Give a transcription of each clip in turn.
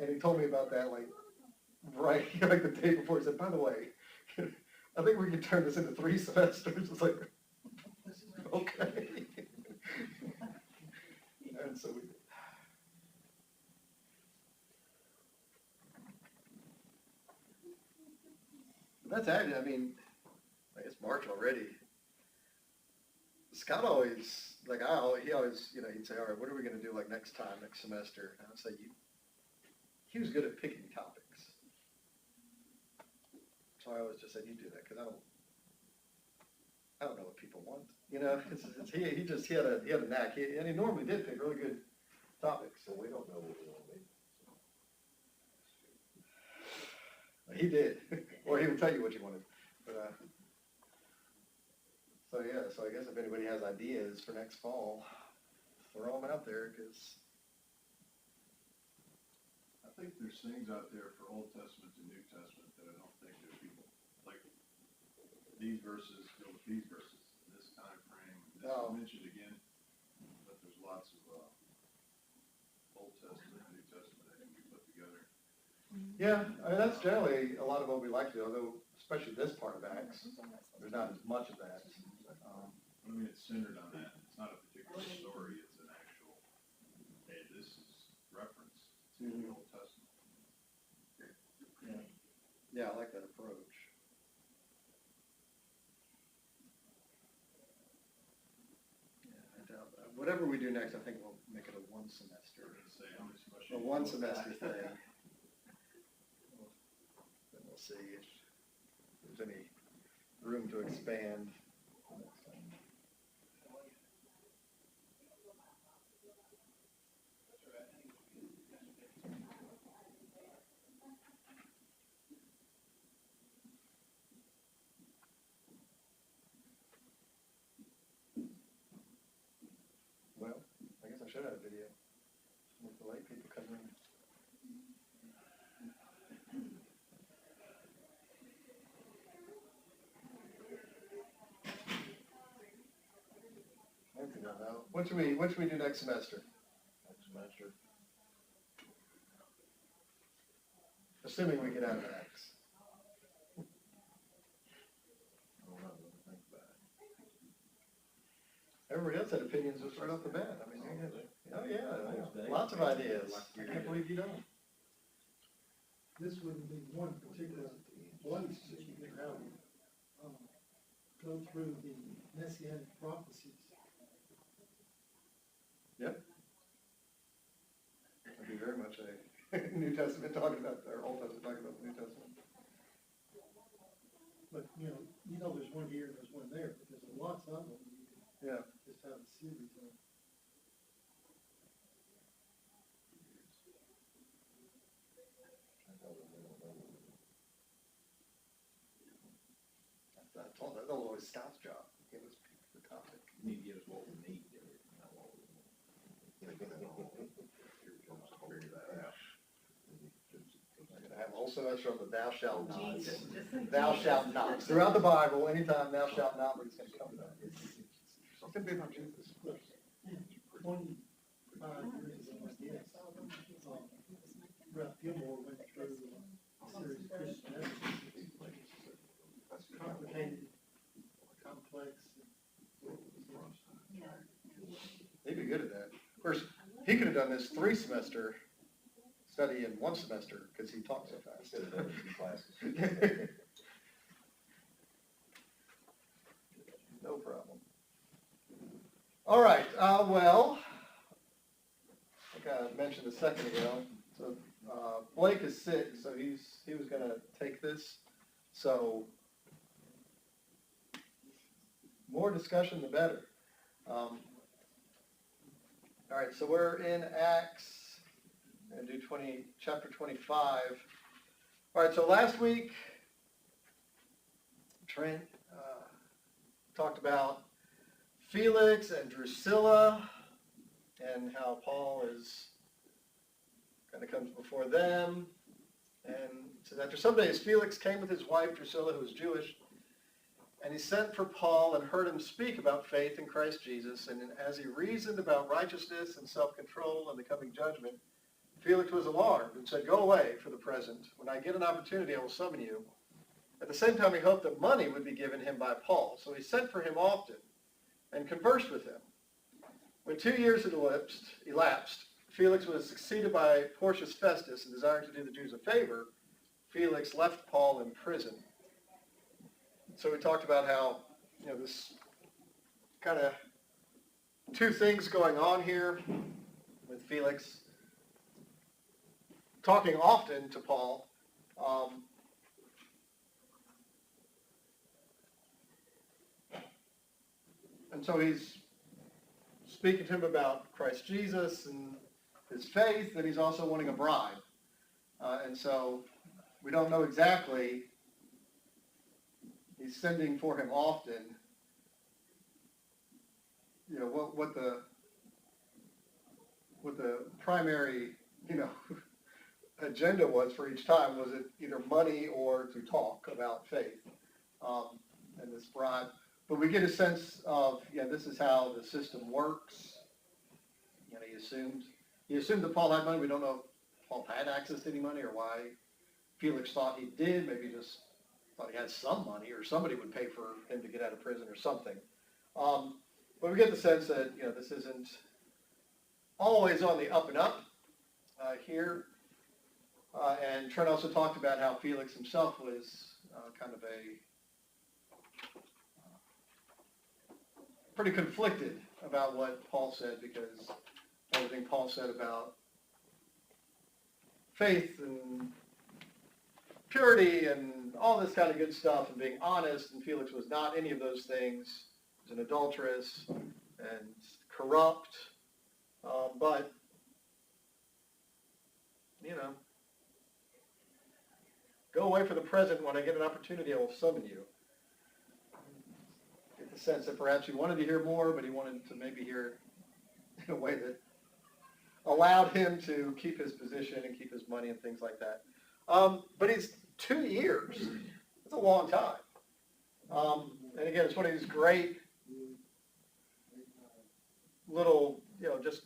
And he told me about that like like the day before. He said, by the way, I think we can turn this into 3 semesters. It's like, okay. And so we did. That's actually, I mean, I guess March already. Scott always, like he always, he'd say, all right, what are we going to do like next semester? And I'd say, he was good at picking topics. So I always just said, you do that, because I don't know what people want. He had a knack. And he normally did pick really good topics. So we don't know what we want to be. He did, or he would tell you what you wanted. But so I guess if anybody has ideas for next fall, throw them out there, because I think there's things out there for Old Testament and New Testament that I don't think that people, like, these verses go with these verses in this time frame. This is mentioned again, but there's lots of Old Testament and New Testament that can be put together. yeah, I mean, that's generally a lot of what we like to do, although especially this part of Acts, there's not as much of that. I mean, it's centered on that. It's not a particular story. It's an actual, hey, this is reference to the Old Testament. Yeah, I like that approach. Yeah, whatever we do next, I think we'll make it a 1 semester. Say how much A 1 semester thing. Then we'll see if there's any room to expand. Well, I guess I should have a video with the late people coming in. I don't know. What should we do next semester? Next semester. Assuming we get out of Acts. I don't know, let me think about it. Everybody else had opinions just right off the bat. I mean, lots of ideas. I can't believe you don't. This wouldn't be one particular place that you could have, go through the messianic prophecies. Yep. It'd be very much a New Testament talking about, or Old Testament talking about the New Testament. But, there's one here and there's one there, because there's lots of them. You Yeah. can just have a series of. I told that was always Scott's job. Give us the topic. You need to give us what we need, not what we want. Figure that out. I'm going to have a whole semester on the thou shalt not. Jesus, just like Thou Jesus. shalt not. Throughout the Bible, anytime thou shalt not, it's going to come to that. It's going to be about Jesus. 25 years ago, I guess, Ralph Gilmore went through a series of Christian complicated, complex. He'd be good at that. Of course, he could have done this 3 semester study in 1 semester because he talks so fast. Instead of having 2 classes. No problem. All right. Well, like I mentioned a second ago, so Blake is sick, so he was going to take this. So more discussion, the better. All right. So we're in Acts and do chapter 25. All right. So last week, Trent talked about Felix and Drusilla and how Paul kind of comes before them. And it says, after some days, Felix came with his wife Drusilla, who was Jewish, and he sent for Paul and heard him speak about faith in Christ Jesus. And as he reasoned about righteousness and self-control and the coming judgment, Felix was alarmed and said, "Go away for the present. When I get an opportunity, I will summon you." At the same time, he hoped that money would be given him by Paul. So he sent for him often and conversed with him. When 2 years had elapsed, Felix was succeeded by Porcius Festus, and desiring to do the Jews a favor, Felix left Paul in prison. So we talked about how, this kind of two things going on here with Felix talking often to Paul. And so he's speaking to him about Christ Jesus and his faith, and he's also wanting a bribe. And so we don't know exactly. He's sending for him often. What the primary, agenda was for each time. Was it either money or to talk about faith and this bribe? But we get a sense of, this is how the system works. He assumed that Paul had money. We don't know if Paul had access to any money or why Felix thought he did. Maybe he just thought he had some money or somebody would pay for him to get out of prison or something. But we get the sense that, this isn't always on the up and up here. And Trent also talked about how Felix himself was kind of pretty conflicted about what Paul said, because everything Paul said about faith and purity and all this kind of good stuff and being honest, and Felix was not any of those things. He was an adulteress and corrupt, but, go away for the present. When I get an opportunity, I will summon you. Get the sense that perhaps he wanted to hear more, but he wanted to maybe hear it in a way that allowed him to keep his position and keep his money and things like that. But it's 2 years. It's a long time. And again, it's one of these great little, just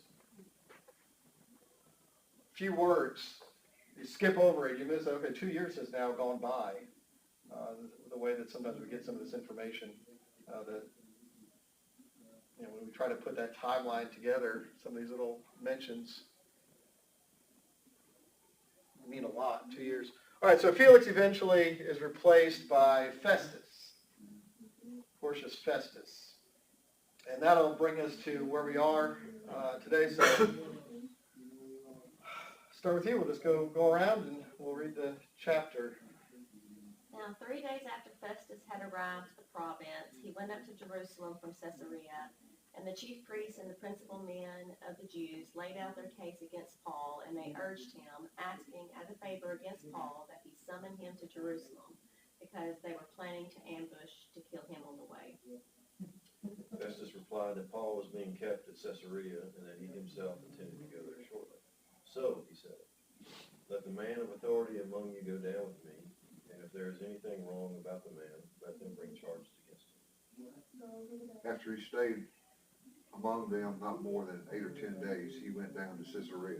few words. You skip over it. You miss, 2 years has now gone by. The way that sometimes we get some of this information, that, when we try to put that timeline together, some of these little mentions mean a lot. 2 years. All right, so Felix eventually is replaced by Festus, Porcius Festus. And that'll bring us to where we are today. So start with you. We'll just go around and we'll read the chapter. Now 3 days after Festus had arrived at the province, he went up to Jerusalem from Caesarea, and the chief priests and the principal men of the Jews laid out their case against Paul, and they urged him, asking as a favor against Paul that he summon him to Jerusalem, because they were planning to ambush to kill him on the way. Festus replied that Paul was being kept at Caesarea and that he himself intended to go there shortly. So, he said, let the man of authority among you go down with me, and if there is anything wrong about the man, let them bring charges against him. After he stayed among them not more than 8 or 10 days, he went down to Caesarea.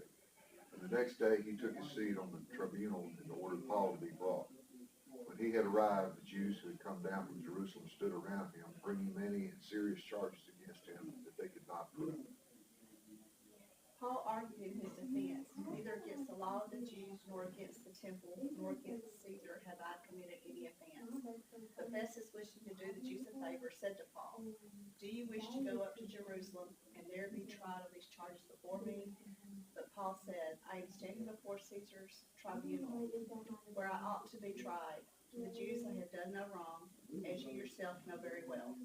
And the next day he took his seat on the tribunal and ordered Paul to be brought. When he had arrived, the Jews who had come down from Jerusalem stood around him, bringing many and serious charges against him that they could not prove. Paul argued his defense, neither against the law of the Jews, nor against the temple, nor against Caesar have I committed any offense. But Festus, wishing to do the Jews a favor, said to Paul, do you wish to go up to Jerusalem and there be tried on these charges before me? But Paul said, I am standing before Caesar's tribunal, where I ought to be tried. To the Jews I have done no wrong, as you yourself know very well.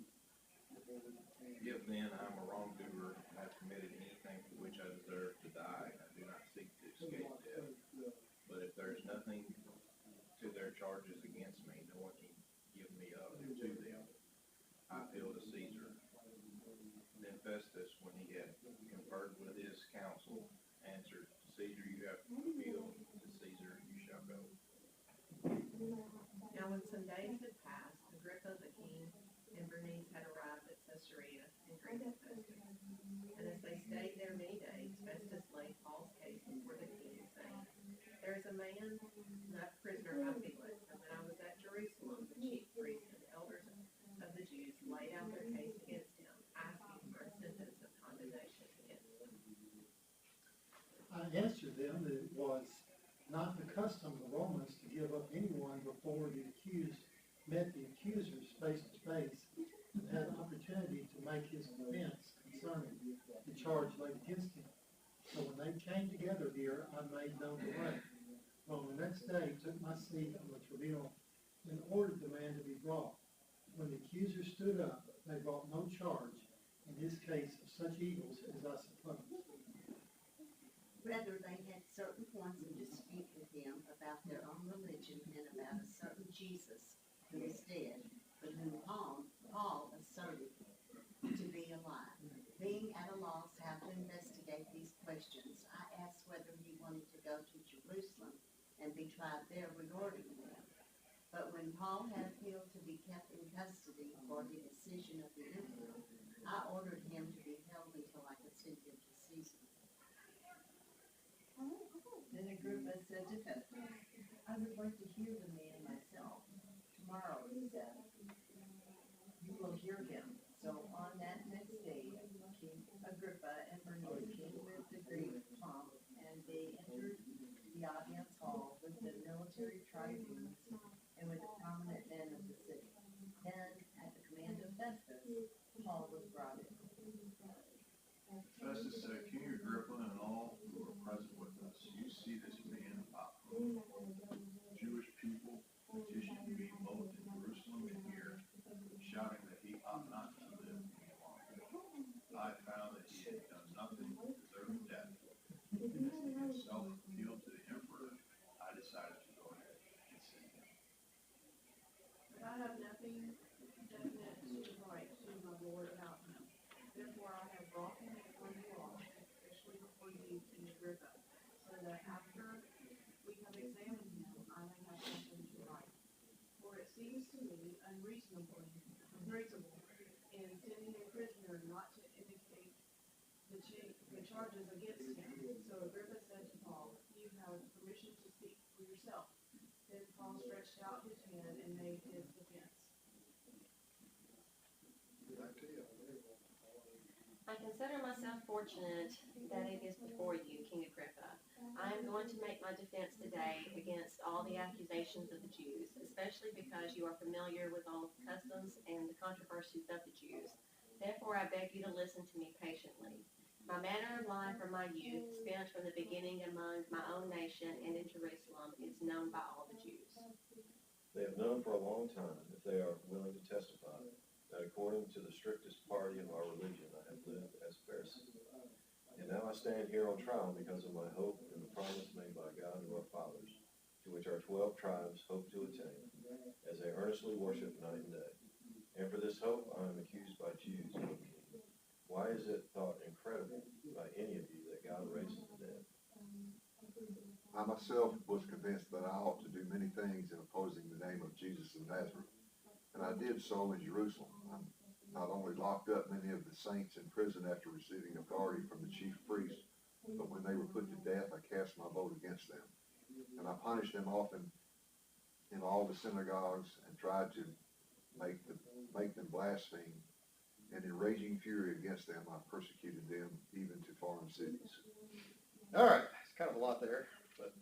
If then I am a wrongdoer and have committed anything for which I deserve to die, I do not seek to escape death. But if there is nothing to their charges against me, no one can give me up to them. I appeal to Caesar. Then Festus, when he had conferred with his council, answered, Caesar you have appealed, to Caesar you shall go. Now when some days had passed, Agrippa the king and Bernice had arrived at Caesarea and greeted Festus. And as they stayed there many days, Festus laid Paul's case before the king, man, not prisoner, I feel it. And when I was at Jerusalem, the chief priests and elders of the Jews laid out their case against him, asking for a sentence of condemnation against him. I answered them that it was not the custom of the Romans to give up anyone before the accused met the accusers face to face and had an opportunity to make his defense concerning the charge laid against him. So when they came together here, I made no delay. On the next day, took my seat on the tribunal and ordered the man to be brought. When the accusers stood up, they brought no charge in his case of such evils as I supposed. Rather, they had certain points of dispute with him about their own religion and about a certain Jesus who was dead, but whom Paul asserted to be alive. Being at a loss how to investigate these questions, I asked whether he wanted to go to Jerusalem and be tried there regarding them. But when Paul had appealed to be kept in custody for the decision of the emperor, I ordered him to be held until I could send him to Caesar. Then Agrippa said to Festus, I would like to hear the man myself. Tomorrow, he said, you will hear him. So on that next day, King Agrippa and Bernice came with the great pomp, and they entered the audience hall with the military tribunes and with the prominent men of the city. Then, at the command of Festus, Paul was brought in. Festus said, King Agrippa and all who are present with us, you see this man about whom Jewish people petitioned me both in Jerusalem and here, shouting that he ought not to live any longer. I found that he had done nothing deserving death. And as he himself appealed to the emperor, I decided to go ahead and send him. But I have nothing definite to write to my lord about him. Therefore I have brought him before you all, especially before you, King Agrippa, so that after we have examined him, I may have something to write. For it seems to me unreasonable in sending a prisoner not to indicate the charges against him. So Agrippa said to Paul, you have permission to speak for yourself. Then Paul stretched out his hand and made his defense. I consider myself fortunate that it is before you, King Agrippa. I am going to make my defense today against all the accusations of the Jews, especially because you are familiar with all the customs and the controversies of the Jews. Therefore, I beg you to listen to me patiently. My manner of life from my youth, spent from the beginning among my own nation and in Jerusalem, is known by all the Jews. They have known for a long time, if they are willing to testify, that according to the strictest party of our religion, I have lived as a Pharisee. And now I stand here on trial because of my hope and the promise made by God to our fathers, to which our 12 tribes hope to attain, as they earnestly worship night and day. And for this hope I am accused by Jews, O King. Why is it thought incredible by any of you that God raises the dead? I myself was convinced that I ought to do many things in opposing the name of Jesus of Nazareth, and I did so in Jerusalem. I not only locked up many of the saints in prison after receiving authority from the chief priest, but when they were put to death, I cast my vote against them. And I punished them often in all the synagogues and tried to make them blaspheme. And in raging fury against them, I persecuted them even to foreign cities. All right, it's kind of a lot there, but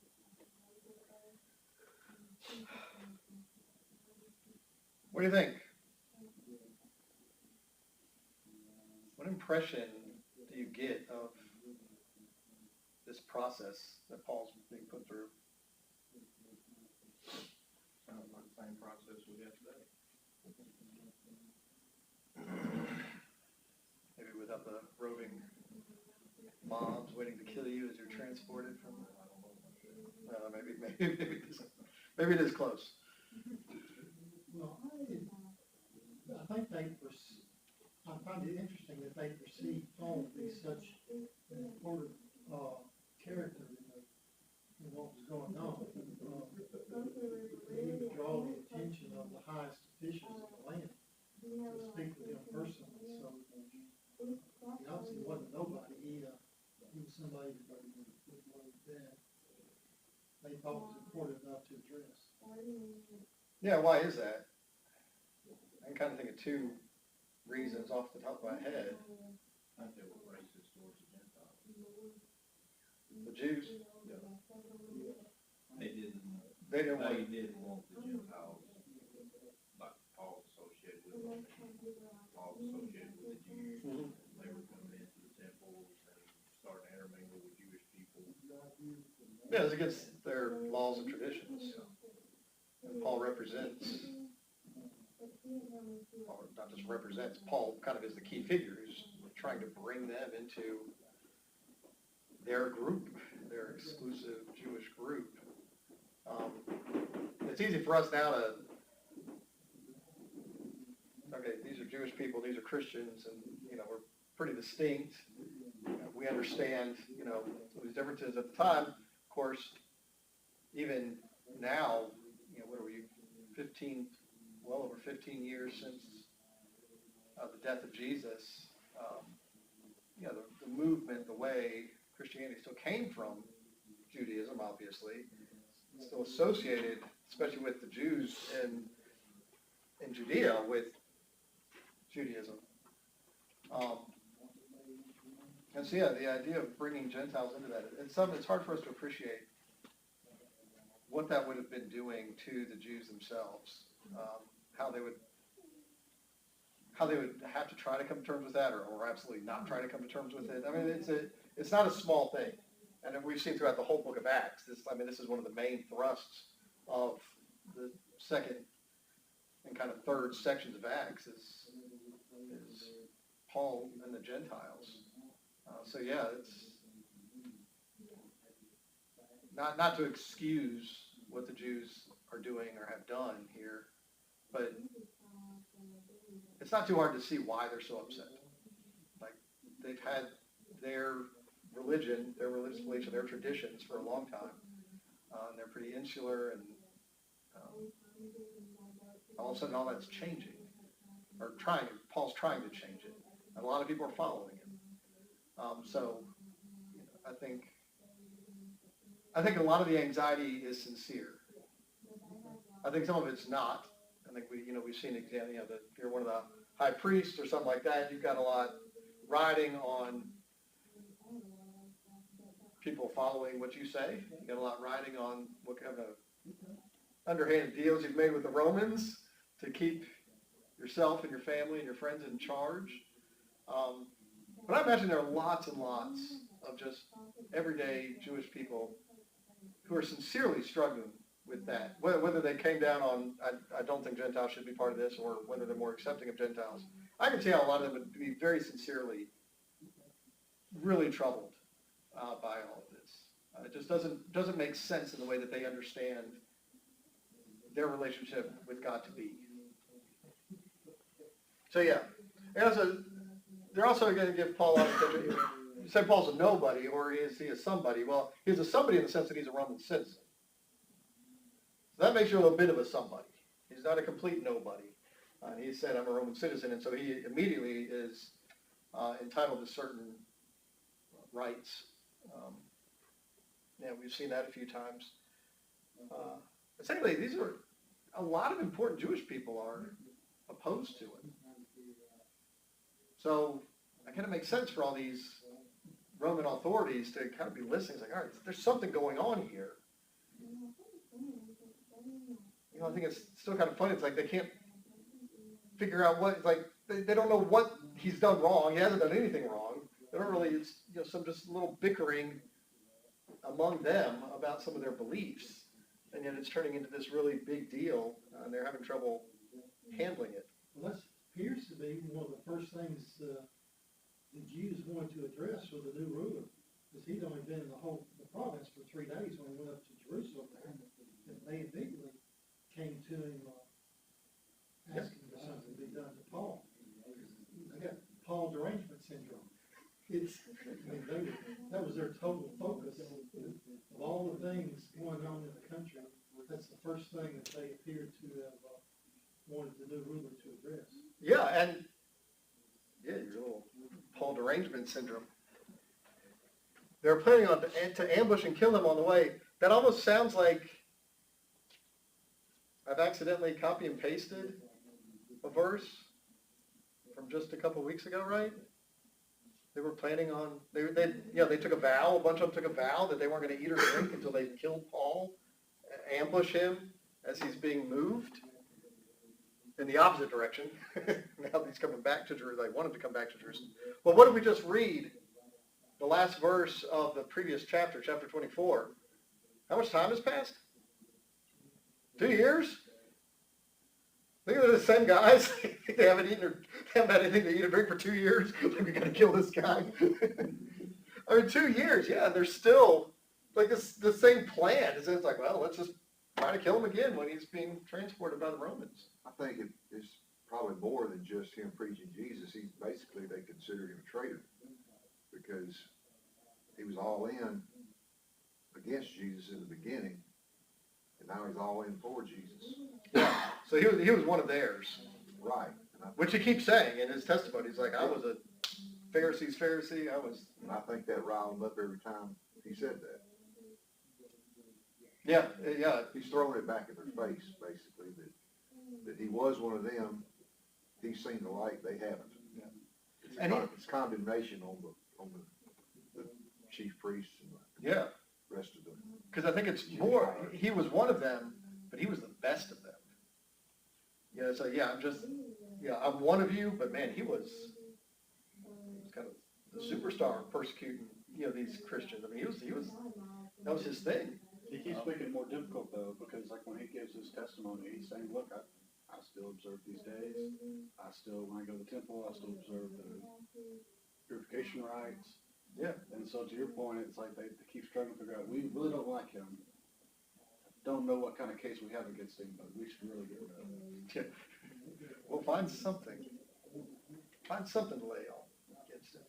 what do you think? What impression do you get of this process that Paul's being put through? Sounds like the same process we got today. Maybe without the roving mobs waiting to kill you as you're transported from. Maybe it is close. Well, I think I find it interesting that they perceive Paul to be such an important character in what was going on. He would draw the attention of the highest officials of the land to speak with him personally. So he obviously wasn't nobody. He was somebody that Paul was important enough to address. Yeah, why is that? I can kind of think of two reasons off the top of my head. I think they were racist towards the Gentiles. The Jews, They didn't, they didn't want, they didn't want the Gentiles, like Paul associated with them, Paul associated with the Jews. Mhm. They were coming into the temples and starting to intermingle with Jewish people. yeah, it's against their laws and traditions. And Paul represents, or not just represents, Paul kind of is the key figure who's trying to bring them into their group, their exclusive Jewish group. It's easy for us now to, okay, these are Jewish people, these are Christians, and, you know, we're pretty distinct. We understand, you know, these differences at the time. Of course, even now, you know, what are we, well over 15 years since the death of Jesus, you know, the movement, the way Christianity still came from Judaism, obviously, still associated, especially with the Jews in Judea, with Judaism. And so, yeah, the idea of bringing Gentiles into that, it's something it's hard for us to appreciate what that would have been doing to the Jews themselves, how they would have to try to come to terms with that, or absolutely not try to come to terms with it. I mean, it's not a small thing, and we've seen throughout the whole book of Acts. This is one of the main thrusts of the second and kind of third sections of Acts is Paul and the Gentiles. So yeah, it's not to excuse what the Jews are doing or have done here, but it's not too hard to see why they're so upset. Like, they've had their religion, their religious beliefs, and their traditions for a long time. And they're pretty insular, and all of a sudden all that's changing, or Paul's trying to change it. And a lot of people are following him. So, you know, I think a lot of the anxiety is sincere. I think some of it's not. I think we've seen example, you know, that if you're one of the high priests or something like that, you've got a lot riding on people following what you say. You've got a lot riding on what kind of underhanded deals you've made with the Romans to keep yourself and your family and your friends in charge. But I imagine there are lots and lots of just everyday Jewish people who are sincerely struggling with that. Whether they came down on, I don't think Gentiles should be part of this, or whether they're more accepting of Gentiles. I can see how a lot of them would be very sincerely really troubled by all of this. It just doesn't make sense in the way that they understand their relationship with God to be. So yeah, and also, they're also going to give Paul a lot of attention. You say Paul's a nobody, or is he a somebody? Well, he's a somebody in the sense that he's a Roman citizen. So that makes you a little bit of a somebody. He's not a complete nobody. And he said, I'm a Roman citizen, and so he immediately is entitled to certain rights. Yeah, we've seen that a few times. But secondly, these are a lot of important Jewish people are opposed to it. So it kind of makes sense for all these Roman authorities to kind of be listening. It's like, all right, there's something going on here. You know, I think it's still kind of funny. It's like they can't figure out what, it's like, they don't know what he's done wrong. He hasn't done anything wrong. They don't really, it's, you know, some just little bickering among them about some of their beliefs. And yet it's turning into this really big deal, and they're having trouble handling it. Well, that appears to be one of the first things the Jews wanted to address with the new ruler, because he'd only been in the province for 3 days when he went up to Jerusalem there, and they immediately came to him asking for something to be done to Paul. They got Paul derangement syndrome. That was their total focus of all the things going on in the country. That's the first thing that they appeared to have wanted the new ruler to address. Yeah, and yeah, your little Paul derangement syndrome. They're planning on to ambush and kill him on the way. That almost sounds like I've accidentally copy and pasted a verse from just a couple weeks ago, right? They were planning on, they took a vow, a bunch of them took a vow that they weren't going to eat or drink until they killed Paul, ambush him as he's being moved in the opposite direction. Now he's coming back to Jerusalem. They wanted to come back to Jerusalem. Well, what did we just read? The last verse of the previous chapter, chapter 24. How much time has passed? 2 years? Think they're the same guys. They haven't had anything to eat or drink for 2 years. We got to kill this guy. I mean, 2 years. Yeah, they're still like the same plan. It's like, well, let's just try to kill him again when he's being transported by the Romans. I think it's probably more than just him preaching Jesus. Basically, they considered him a traitor because he was all in against Jesus in the beginning, and now he's all in for Jesus. Yeah. So he was one of theirs. Right. Which he keeps saying in his testimony. He's like, I was a Pharisee's Pharisee. And I think that riled him up every time he said that. Yeah, yeah. He's throwing it back in their face, basically, that he was one of them. He's seen the light, they haven't. Yeah. It's condemnation on the chief priests and Yeah. the rest of them. Because I think it's more, he was one of them, but he was the best of them. Yeah, so I'm one of you, but man, he was kind of the superstar persecuting, these Christians. I mean, he was, that was his thing. He keeps making it more difficult though, because like when he gives his testimony, he's saying, look, I still observe these days. When I go to the temple, I still observe the purification rites. Yeah. And so to your point, it's like they keep struggling to figure out, we really don't like him. Don't know what kind of case we have against him, but we should really get rid of him. Yeah. Well, find something. Find something to lay on against him.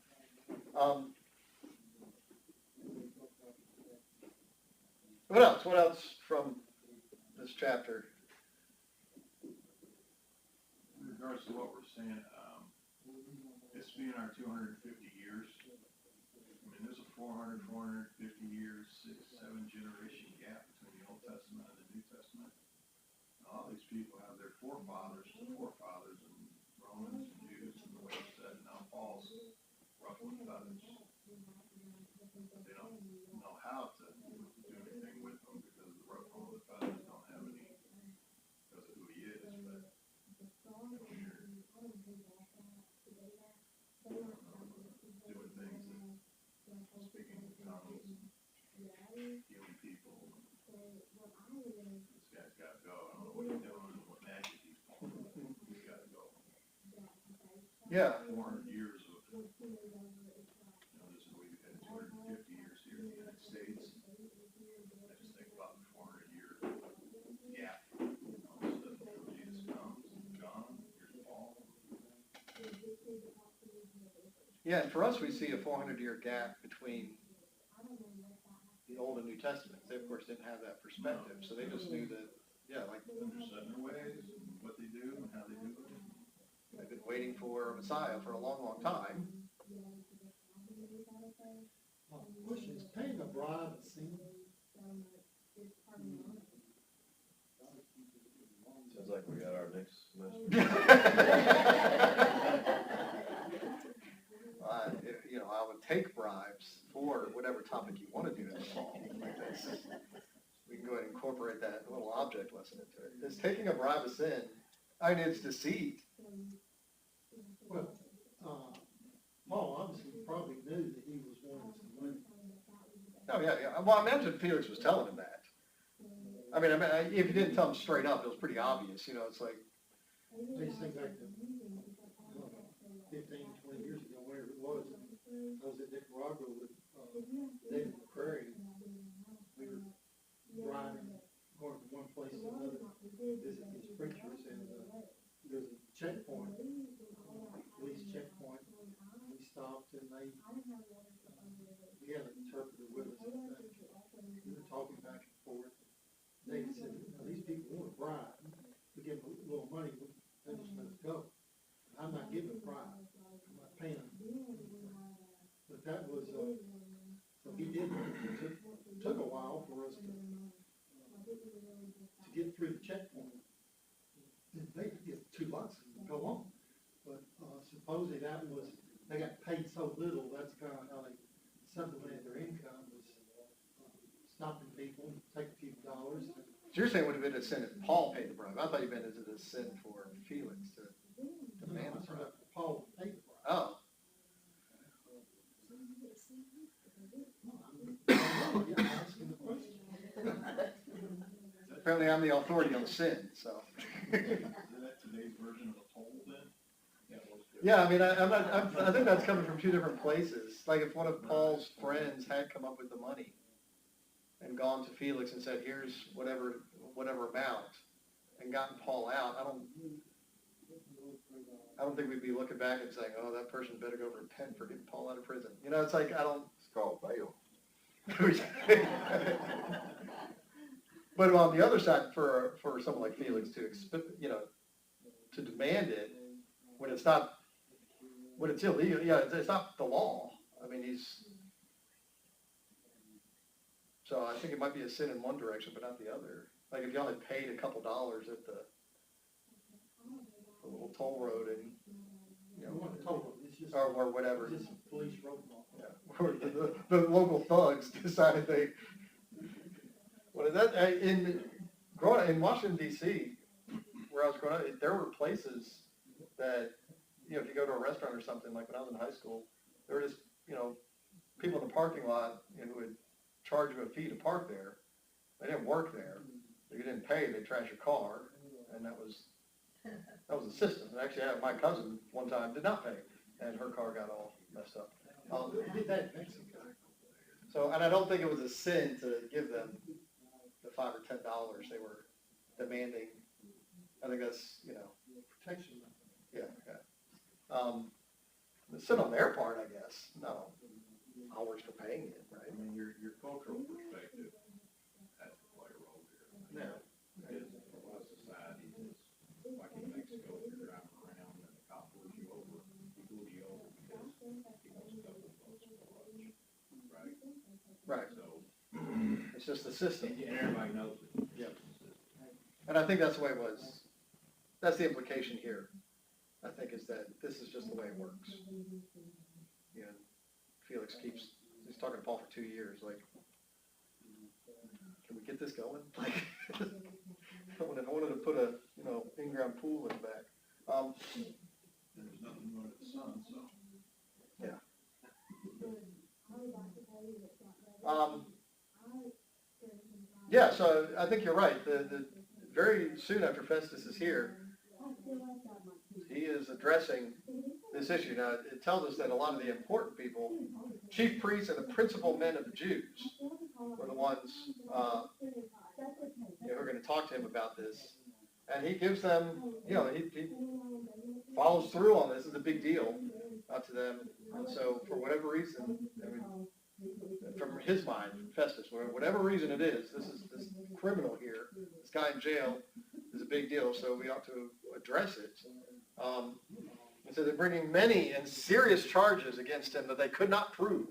What else? What else from this chapter? In regards to what we're saying, this being our 250 years, I mean, there's a 450 years, 6-7 generation gap between the Old Testament and the New Testament. All these people have their forefathers and Romans and Jews, and the way it's said, now Paul's ruffling feathers. They don't know how to do anything with them because the ruffle of the feathers don't have any, because of who he is, but when you're doing things that speaking in tongues, healing people, this guy's got to go. I don't know what he's doing, what magic he's pulling. He's got to go. Yeah. 400 years of, we've had 250 years here in the United States. I just think about the 400-year gap. All of a sudden, Jesus comes, John, here's Paul. Yeah, and for us, we see a 400-year gap between the Old and New Testaments. They, of course, didn't have that perspective, so they just knew that, And they're set in their ways, and what they do, and how they do it. they've been waiting for a Messiah for a long, long time. Question, is paying a bribe a sin? Sounds like we got our next semester. I would take bribes for whatever topic you want to do in the fall like this. We can go ahead and incorporate that little object lesson into it. Is taking a bribe a sin? I mean, it's deceit. Well, Paul obviously probably knew that he was wanting some money. Oh, yeah. Well, I imagine Felix was telling him that. I mean, if he didn't tell him straight up, it was pretty obvious. It's like, I just think back to 15, 20 years ago, wherever it was. I was at Nicaragua with David McCrary. We were driving, going from one place to another, visit these preachers, and there's a checkpoint, police checkpoint. We stopped, and we had an interpreter with us. We were talking back and forth. David said, these people want a bribe. We give them a little money, they just let us go. I'm not giving a bribe. I'm not paying them. But that was, so he did, he took a while for us to get through the checkpoint. It may get 2 months and go on, but, supposedly that was, they got paid so little, that's kind of how they supplemented their income, was stopping people, take a few dollars. So you're saying it would have been a sin if Paul paid the bribe. I thought you meant is it a sin for Felix to demand the bribe? Paul paid the bribe. Oh, Yeah, asking the question. apparently I'm the authority on the sin, so. Is that today's version of a toll then? Yeah, I mean, I think that's coming from two different places. Like if one of Paul's friends had come up with the money and gone to Felix and said, here's whatever amount, and gotten Paul out, I don't think we'd be looking back and saying, oh, that person better go repent for getting Paul out of prison. You know, it's like, It's called bail. But on the other side, for someone like Felix to to demand it when it's illegal, it's not the law. I mean, so I think it might be a sin in one direction, but not the other. Like if you only paid a couple dollars at the little toll road and, It wasn't total, it's just, or whatever. it's just a police roadblock. Yeah, or the local thugs decided what is that? Growing up in Washington D.C., where I was growing up, there were places that, if you go to a restaurant or something, like when I was in high school, there were just, people in the parking lot, who would charge you a fee to park there. They didn't work there. If you didn't pay, they'd trash your car, and that was the system. And actually, my cousin one time did not pay, and her car got all messed up. We did that in Mexico. So, and I don't think it was a sin to give them the $5 or $10 they were demanding. I think that's, Protection. yeah. The sin on their part, I guess. No, ours for paying it, right? I mean, your cultural perspective has to play a role here. Yeah. Because a lot of societies, it's like in Mexico, if you're driving around and the cop pulls you over, he pulls you over because he wants to double votes for lunch, right? Right. So, It's just the system. and everybody knows it. Yeah. And I think that's the way it was. That's the implication here, I think, is that this is just the way it works. Felix he's talking to Paul for 2 years, like, can we get this going? Like, I wanted to put a, in-ground pool in the back. There's nothing more to the sun, so. Yeah, so I think you're right. The very soon after Festus is here, he is addressing this issue. Now, it tells us that a lot of the important people, chief priests and the principal men of the Jews, were the ones who are going to talk to him about this. And he gives them, he follows through on this. It's a big deal to them. And so, for whatever reason, from his mind, Festus, whatever reason it is, this criminal here, this guy in jail, is a big deal, so we ought to address it. And so they're bringing many and serious charges against him that they could not prove.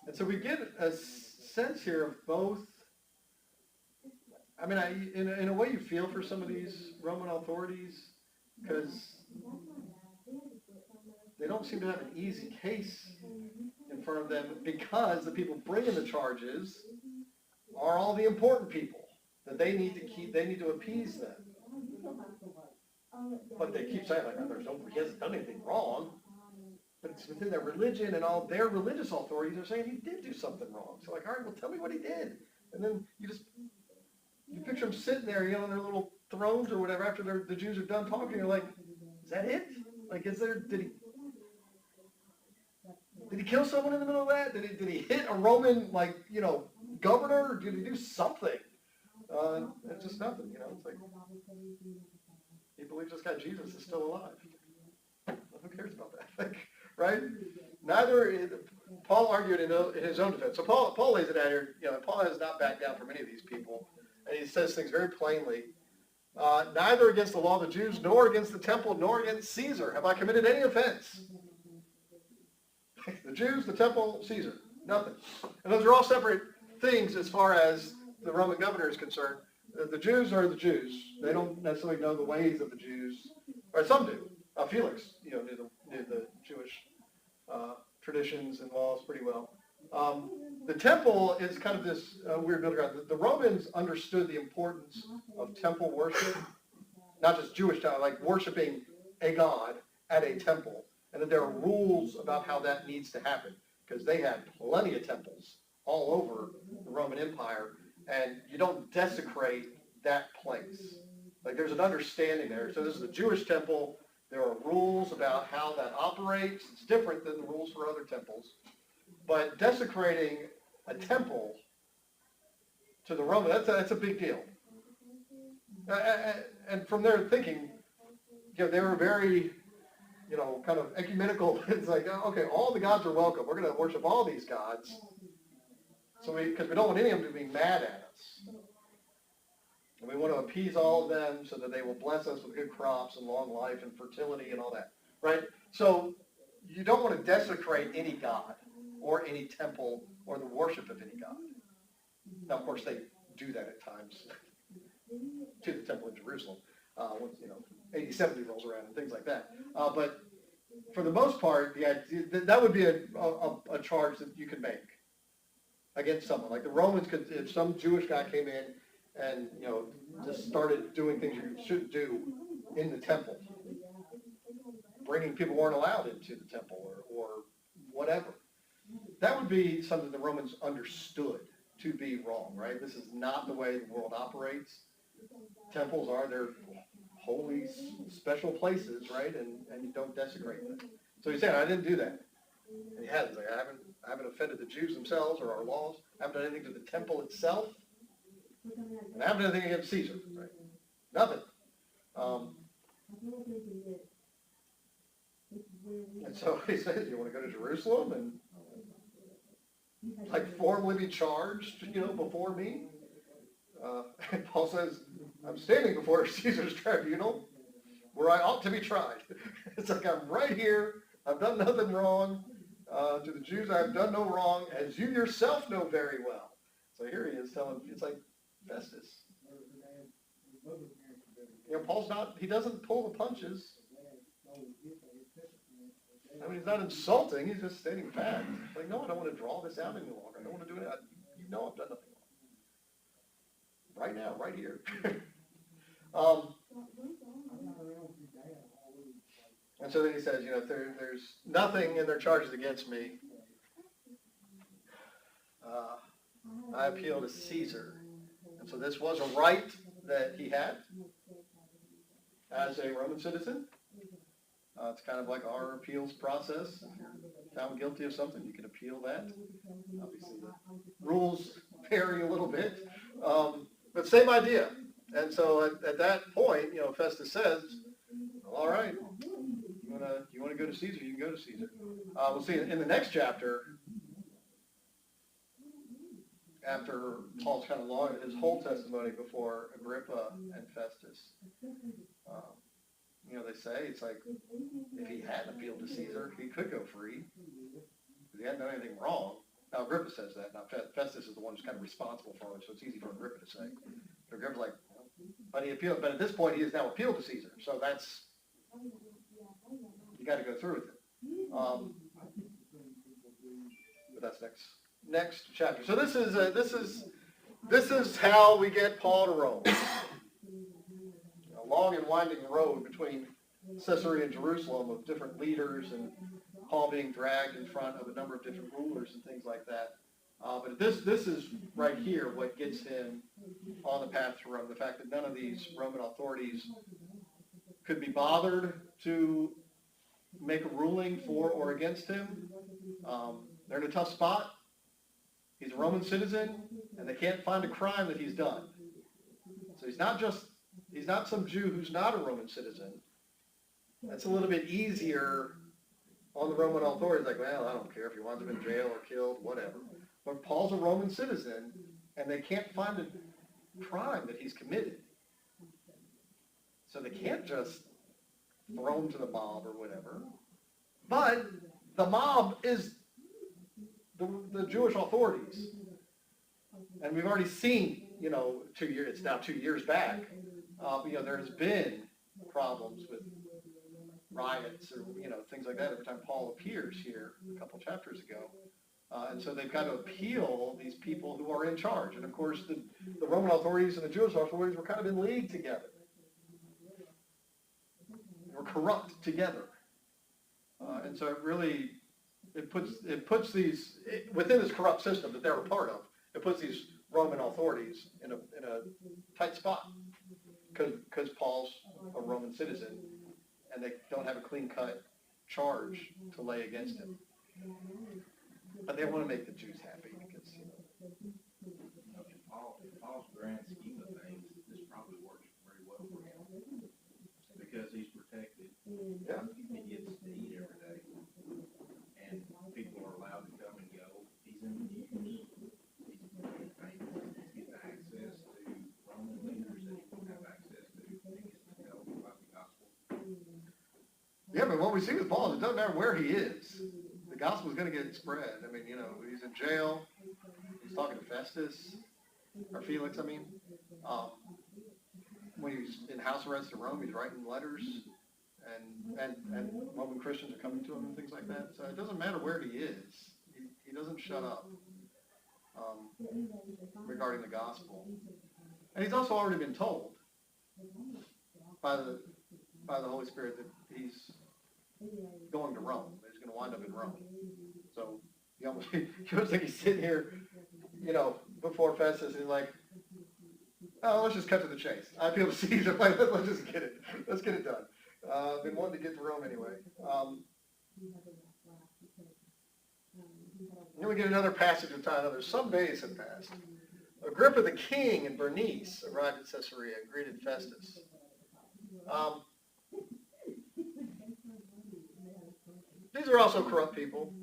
And so we get a sense here of both. I mean, in a way you feel for some of these Roman authorities, because they don't seem to have an easy case in front of them, because the people bringing the charges are all the important people that they need to appease them. But they keep saying, like, he hasn't done anything wrong. But it's within their religion, and all their religious authorities are saying he did do something wrong. So, like, all right, well, tell me what he did. And then you picture them sitting there, on their little thrones or whatever, after the Jews are done talking. You're like, is that it? Like, did he kill someone in the middle of that? Did he hit a Roman, governor? Did he do something? It's just nothing, It's like, he believes this guy Jesus is still alive. Who cares about that? Right? Paul argued in his own defense. So Paul lays it out here. Paul has not backed down from any of these people. And he says things very plainly. Neither against the law of the Jews, nor against the temple, nor against Caesar have I committed any offense. The Jews, the temple, Caesar. Nothing. And those are all separate things as far as the Roman governor is concerned. The Jews are the Jews. They don't necessarily know the ways of the Jews, or some do. Felix, knew the Jewish traditions and laws pretty well. The temple is kind of this weird middle ground. The Romans understood the importance of temple worship, not just Jewish temple, like worshiping a god at a temple, and that there are rules about how that needs to happen, because they had plenty of temples all over the Roman Empire, and you don't desecrate that place. Like there's an understanding there. So this is the Jewish temple. There are rules about how that operates. It's different than the rules for other temples. But desecrating a temple to the Roman, that's a big deal. And from their thinking, they were very, kind of ecumenical. It's like, okay, all the gods are welcome. We're going to worship all these gods. Because we don't want any of them to be mad at us. And we want to appease all of them so that they will bless us with good crops and long life and fertility and all that, right? So you don't want to desecrate any god or any temple or the worship of any god. Now, of course, they do that at times to the temple in Jerusalem, once, AD 70 rolls around and things like that. But for the most part, the idea, that would be a charge that you could make against someone. Like the Romans could, if some Jewish guy came in and, just started doing things you shouldn't do in the temple, bringing people who weren't allowed into the temple or whatever, that would be something the Romans understood to be wrong, right? This is not the way the world operates. Temples are their holy, special places, right? And you don't desecrate them. So he's saying, I didn't do that. And he has. Like, I haven't offended the Jews themselves or our laws. I haven't done anything to the temple itself. And I haven't done anything against Caesar, right? Nothing. And so he says, you want to go to Jerusalem and formally be charged, before me? And Paul says, I'm standing before Caesar's tribunal where I ought to be tried. It's like I'm right here. I've done nothing wrong. To the Jews, I have done no wrong, as you yourself know very well. So here he is telling, it's like Festus. Paul's he doesn't pull the punches. I mean, he's not insulting, he's just stating fact. Like, no, I don't want to draw this out any longer. I don't want to do it. I've done nothing wrong. Right now, right here. And so then he says, if there's nothing in their charges against me, I appeal to Caesar. And so this was a right that he had as a Roman citizen. It's kind of like our appeals process. If you're found guilty of something, you can appeal that. Obviously, the rules vary a little bit, but same idea. And so at that point, Festus says, all right, you want to go to Caesar, you can go to Caesar. We'll see in the next chapter, after Paul's kind of long his whole testimony before Agrippa and Festus. They say it's like if he had appealed to Caesar, he could go free because he hadn't done anything wrong. Now Agrippa says that. Now Festus is the one who's kind of responsible for it, so it's easy for Agrippa to say. But Agrippa's like, but he appealed. But at this point, he has now appealed to Caesar, so that's you got to go through with it. But that's next chapter. So this is how we get Paul to Rome. A long and winding road between Caesarea and Jerusalem of different leaders and Paul being dragged in front of a number of different rulers and things like that. But this is right here what gets him on the path to Rome. The fact that none of these Roman authorities could be bothered to make a ruling for or against him. They're in a tough spot. He's a Roman citizen, and they can't find a crime that he's done. So he's not some Jew who's not a Roman citizen. That's a little bit easier on the Roman authorities. Like, well, I don't care if he winds up in jail or killed, whatever. But Paul's a Roman citizen, and they can't find a crime that he's committed. So they can't just throw him to the mob or whatever. But the mob is the Jewish authorities. And we've already seen, 2 years, it's now 2 years back, there has been problems with riots or, things like that every time Paul appears here a couple chapters ago. And so they've got to appeal these people who are in charge. And of course, the Roman authorities and the Jewish authorities were kind of in league together. They were corrupt together. And so it puts these, within this corrupt system that they're a part of, it puts these Roman authorities in a tight spot. Because Paul's a Roman citizen, and they don't have a clean-cut charge to lay against him. But they want to make the Jews happy because, In Paul's grand scheme of things, this probably works very well for him. Because he's protected. Yeah. He gets to eat every day. And people are allowed to come and go. He's in the news. He's famous. He's getting access to Roman leaders that he won't have access to. He gets to tell them about the gospel. yeah, but what we see with Paul is it doesn't matter where he is. The gospel is going to get spread. I mean, he's in jail. He's talking to Festus, or Felix, I mean. When he's in house arrest in Rome, he's writing letters, and Roman Christians are coming to him and things like that. So it doesn't matter where he is. He doesn't shut up regarding the gospel. And he's also already been told by the Holy Spirit that he's going to Rome. That he's going to wind up in Rome. So you almost think he's sitting here, before Festus, and he's like, oh, let's just cut to the chase. I appeal to Caesar. Let's just get it. Let's get it done. I've been wanting to get to Rome anyway. Then we get another passage of time. Some days had passed. Agrippa the king and Bernice arrived at Caesarea and greeted Festus. These are also corrupt people.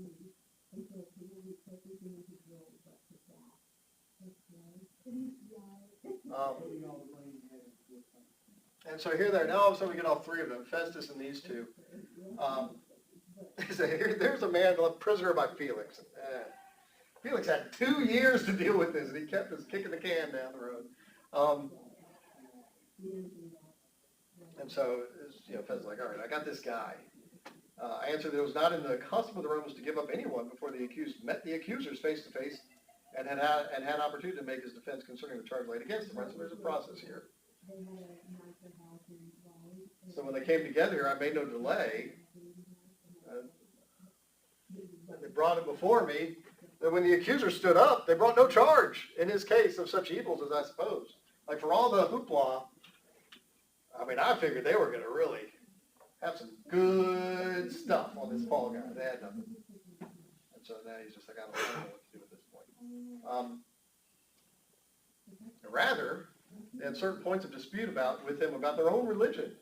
And so here they are. Now all of a sudden we get all three of them, Festus and these two. There's a man left prisoner by Felix. Felix had 2 years to deal with this, and he kept us kicking the can down the road. And so, Festus is like, all right, I got this guy. I answered that it was not in the custom of the Romans to give up anyone before the accused met the accusers face to face and had opportunity to make his defense concerning the charge laid against him. Right? So there's a process here. So when they came together here, I made no delay. They brought it before me. That when the accuser stood up, they brought no charge in his case of such evils as I supposed. Like for all the hoopla, I figured they were going to really have some good stuff on this Paul guy. They had nothing. And so now he's just like, I don't know what to do at this point. Rather, they had certain points of dispute with him about their own religion,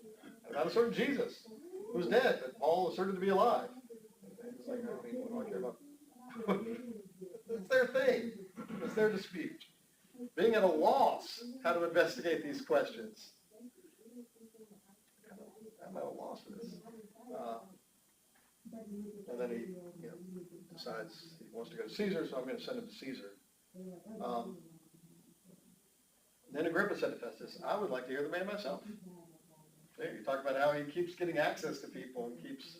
about a certain Jesus who was dead, but Paul asserted to be alive. It's like, what do I care about? It's their thing. It's their dispute. Being at a loss how to investigate these questions. I'm at a loss for this. And then he decides he wants to go to Caesar, so I'm going to send him to Caesar. Then Agrippa said to Festus, I would like to hear the man myself. You talk about how he keeps getting access to people and keeps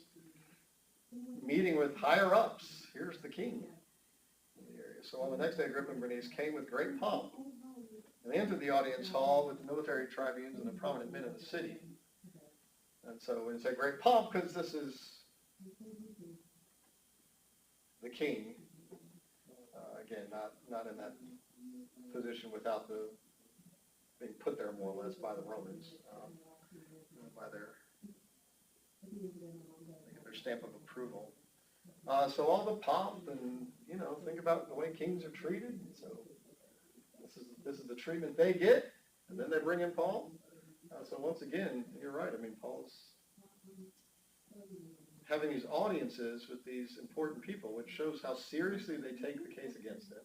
meeting with higher ups. Here's the king in the area. So on the next day, Agrippa and Bernice came with great pomp, and they entered the audience hall with the military tribunes and the prominent men of the city. And so when you say great pomp, because this is the king, again, not in that position without being put there more or less by the Romans, by their stamp of approval. So all the pomp and, think about the way kings are treated. So this is the treatment they get, and then they bring in Paul. So once again, you're right. Paul's having these audiences with these important people, which shows how seriously they take the case against him.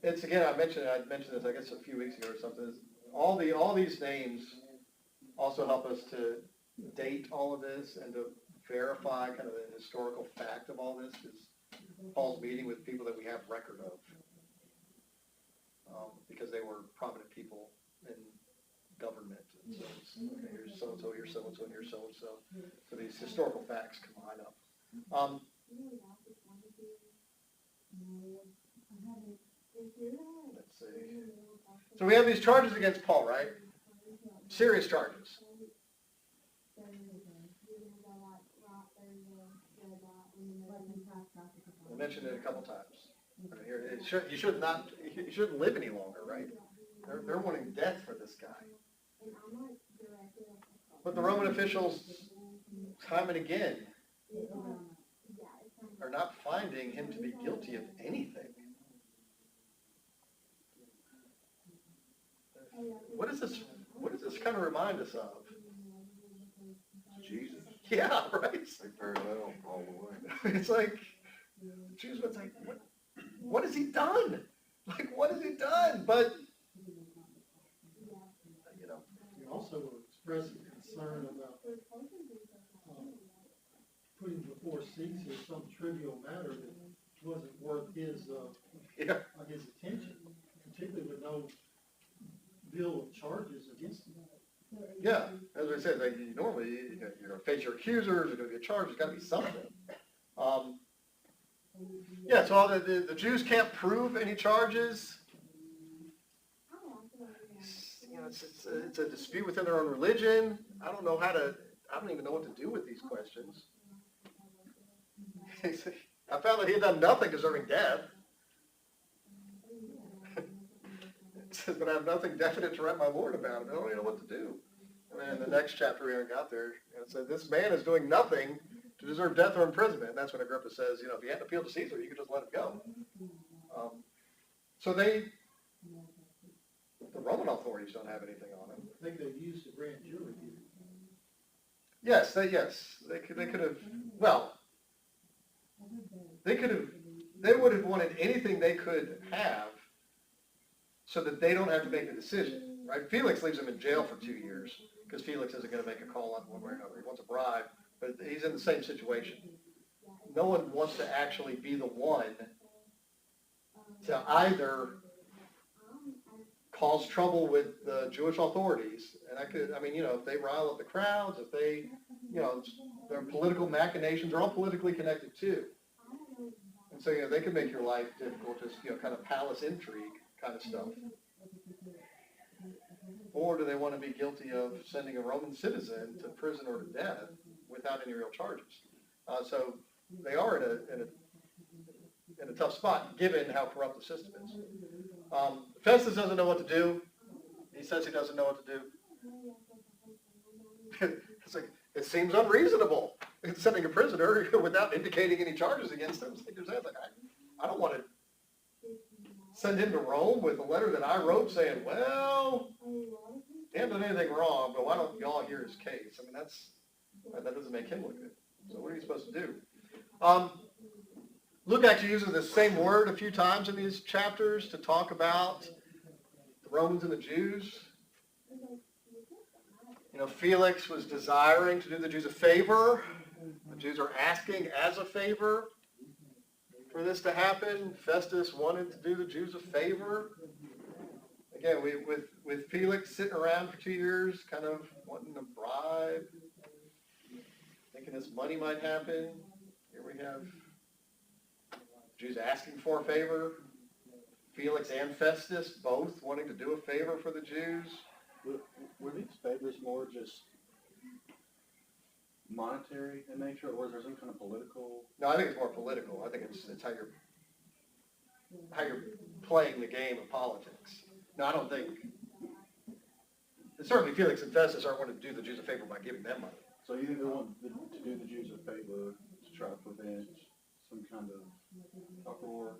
it's, again, I mentioned this, I guess, a few weeks ago or something, all these names also help us to date all of this and to verify kind of the historical fact of all this, is Paul's meeting with people that we have record of. Because they were prominent people in government. And so it's, okay, here's so-and-so, here's so-and-so, and here's so-and-so. So these historical facts can line up. Let's see. So we have these charges against Paul, right? Serious charges. I mentioned it a couple times. Right here, he shouldn't live any longer, right? They're wanting death for this guy. But the Roman officials, time and again, are not finding him to be guilty of anything. What does this kind of remind us of? Jesus, Yeah, right? they parallel all the way. It's like, Jesus was like, what has he done? Like, what has he done? But, you know. You also were expressing concern about putting before Caesar some trivial matter that wasn't worth his attention, particularly with no bill of charges against him. Yeah, as I said, like, normally you're going to face your accusers, you're going to get charged, there's got to be something. So all the Jews can't prove any charges. You know, it's a dispute within their own religion. I don't even know what to do with these questions. I found that he had done nothing deserving death. It says, but I have nothing definite to write my Lord about him. I don't even know what to do. And then in the next chapter we haven't got there, it says, this man is doing nothing to deserve death or imprisonment. And that's when Agrippa says, if he hadn't appealed to Caesar, you could just let him go. So the Roman authorities don't have anything on him. I think they used the grand jury here. Yes, they could have, well, they would have wanted anything they could have so that they don't have to make the decision, right? Felix leaves him in jail for 2 years because Felix isn't going to make a call on one way or another. He wants a bribe, but he's in the same situation. No one wants to actually be the one to either cause trouble with the Jewish authorities, and if they rile up the crowds, if they, their political machinations are all politically connected too. And so, they can make your life difficult, just, kind of palace intrigue kind of stuff. Or do they want to be guilty of sending a Roman citizen to prison or to death without any real charges? So they are in a tough spot, given how corrupt the system is. Festus doesn't know what to do. He says he doesn't know what to do. It's like, it seems unreasonable sending a prisoner without indicating any charges against him. I don't want to send him to Rome with a letter that I wrote saying, well, he hasn't done anything wrong, but why don't y'all hear his case? That doesn't make him look good. So what are you supposed to do? Luke actually uses the same word a few times in these chapters to talk about the Romans and the Jews. Felix was desiring to do the Jews a favor. The Jews are asking as a favor for this to happen. Festus wanted to do the Jews a favor. Again, with Felix sitting around for 2 years, kind of wanting a bribe, thinking this money might happen. Here we have Jews asking for a favor. Felix and Festus both wanting to do a favor for the Jews. Were these favors more just monetary in nature, or was there some kind of political? No, I think it's more political. I think it's how you're playing the game of politics. No, I don't think. Certainly, Felix and Festus aren't wanting to do the Jews a favor by giving them money. So you think they want to do the Jews a favor to try to prevent some kind of uproar,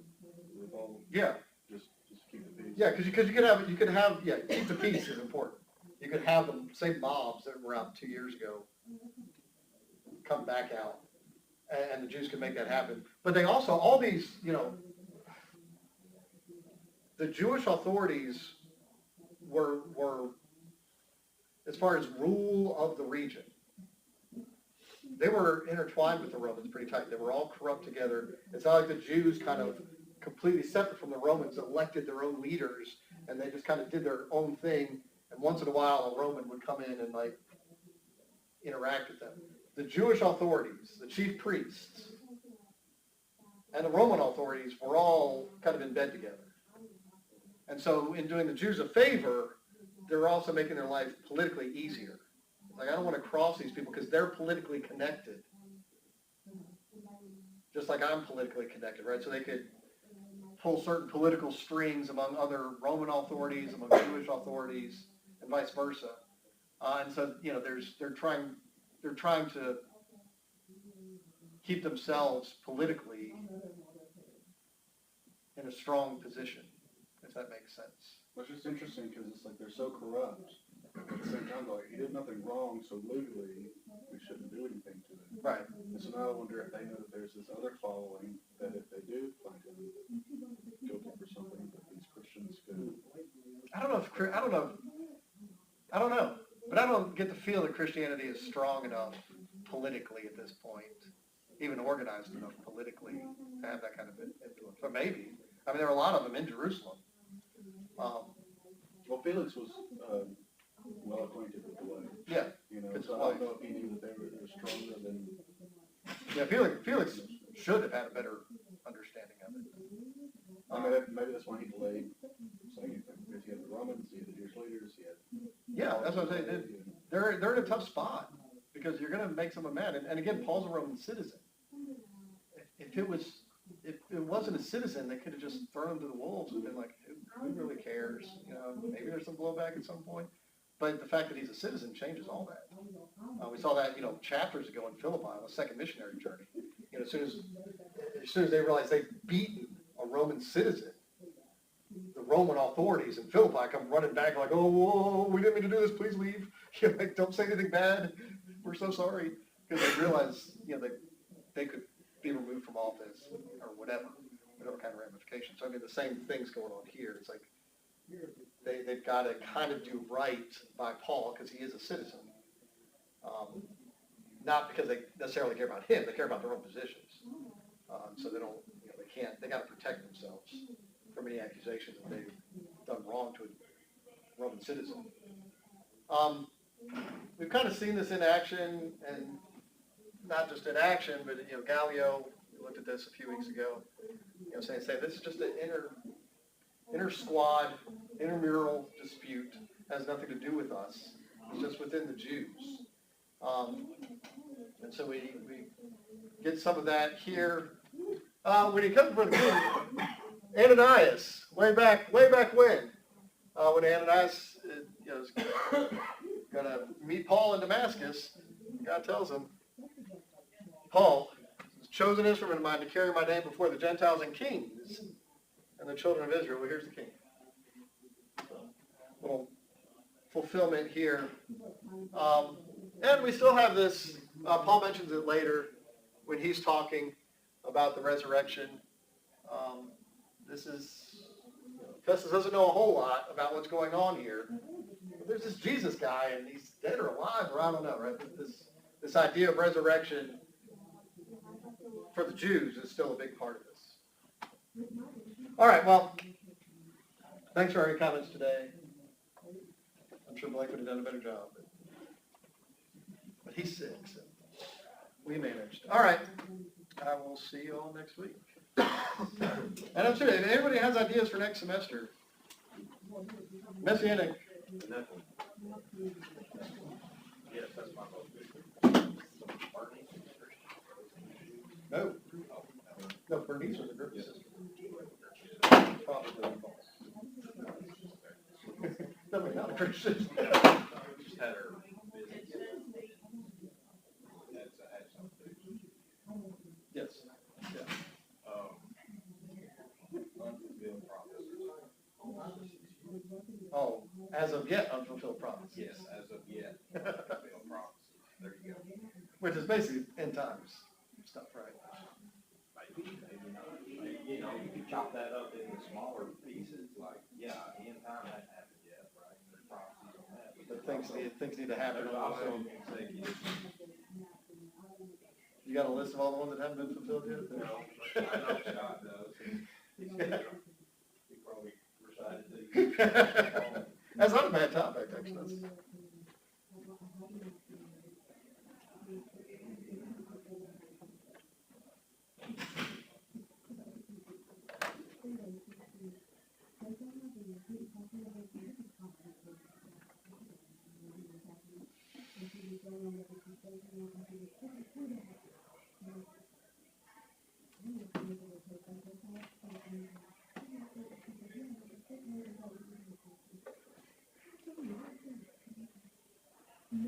revolt? Yeah. Just keep the peace. Yeah, because you could have keep the peace is important. You could have the same mobs that were out 2 years ago come back out, and the Jews can make that happen. But they also, all these, the Jewish authorities were, as far as rule of the region, they were intertwined with the Romans pretty tight. They were all corrupt together. It's not like the Jews kind of completely separate from the Romans elected their own leaders and they just kind of did their own thing. And once in a while, a Roman would come in and like interact with them. The Jewish authorities, the chief priests, and the Roman authorities were all kind of in bed together. And so in doing the Jews a favor, they're also making their life politically easier. Like, I don't want to cross these people because they're politically connected. Just like I'm politically connected, right? So they could pull certain political strings among other Roman authorities, among Jewish authorities, and vice versa. And so, you know, they're trying to keep themselves politically in a strong position, if that makes sense. Which is interesting because it's like they're so corrupt. At the same time, like, he did nothing wrong, so legally we shouldn't do anything to him. Right. And so now I wonder if they know that there's this other following that if they do find him guilty for something, that these Christians could. I don't know, but I don't get the feel that Christianity is strong enough politically at this point, even organized enough politically to have that kind of influence. But maybe. I mean, there are a lot of them in Jerusalem. Well, Felix was well acquainted with the way. Yeah. You know, It's so I wife. don't know if he knew that they were stronger than. Yeah, Felix should have had a better understanding of it. I mean, maybe that's why he delayed saying anything, because he had the Romans, he had the Jewish leaders, he had. Yeah, that's what I'm saying. They're in a tough spot because you're going to make someone mad. And again, Paul's a Roman citizen. If it wasn't a citizen, they could have just thrown him to the wolves and been like, who really cares? You know, maybe there's some blowback at some point. But the fact that he's a citizen changes all that. We saw that, you know, chapters ago in Philippi on the second missionary journey. You know, as soon as they realized they'd beaten a Roman citizen, the Roman authorities in Philippi come running back like, oh, whoa, we didn't mean to do this, please leave. You know, like, don't say anything bad. We're so sorry. Because they realized, you know, they could be removed from office or whatever kind of ramifications. So I mean, the same thing's going on here. It's like they've got to kind of do right by Paul because he is a citizen. Not because they necessarily care about him, they care about their own positions. So they don't, you know, they got to protect themselves from any accusations that they've done wrong to a Roman citizen. We've kind of seen this in action, and not just in action, but, you know, Gallio, we looked at this a few weeks ago, you know, saying this is just an inter squad, intramural dispute, has nothing to do with us. It's just within the Jews. And so we get some of that here. When he comes before the king, Ananias, way back when Ananias you know, is going to meet Paul in Damascus, God tells him, Paul, chosen instrument of mine to carry my name before the Gentiles and kings and the children of Israel. Well, here's the king. Little fulfillment here. And we still have this, Paul mentions it later when he's talking about the resurrection. Festus doesn't know a whole lot about what's going on here. But there's this Jesus guy, and he's dead or alive, or I don't know, right? This idea of resurrection for the Jews is still a big part of this. All right, well, thanks for your comments today. I'm sure Blake would have done a better job, but he's sick, so we managed. All right, I will see you all next week. And I'm sure if anybody has ideas for next semester, Messianic. Yes, that's my motivation. No, Bernice was a group sister. Probably false. Definitely not a Christian. Just had her business. Had something. Yes. Yeah. Unfulfilled promises. Oh, as of yet, unfulfilled promise. Yes, as of yet, unfulfilled promises. There you go. Which is basically end times stuff, right? Maybe, maybe not. Maybe you know, you could chop that up into smaller pieces, like, yeah, end time hasn't happened yet, right? There's prophecies on that. But things need to happen There's on the also way. consecutive, You got a list of all the ones that haven't been fulfilled yet? you know, I know Scott does, and he probably recited these. That's not a bad topic, actually. You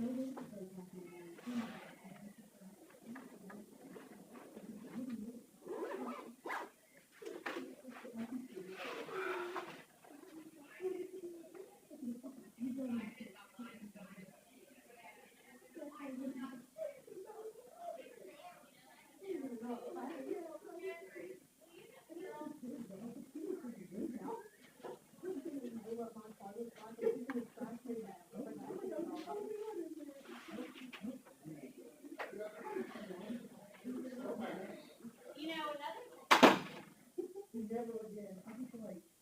know, another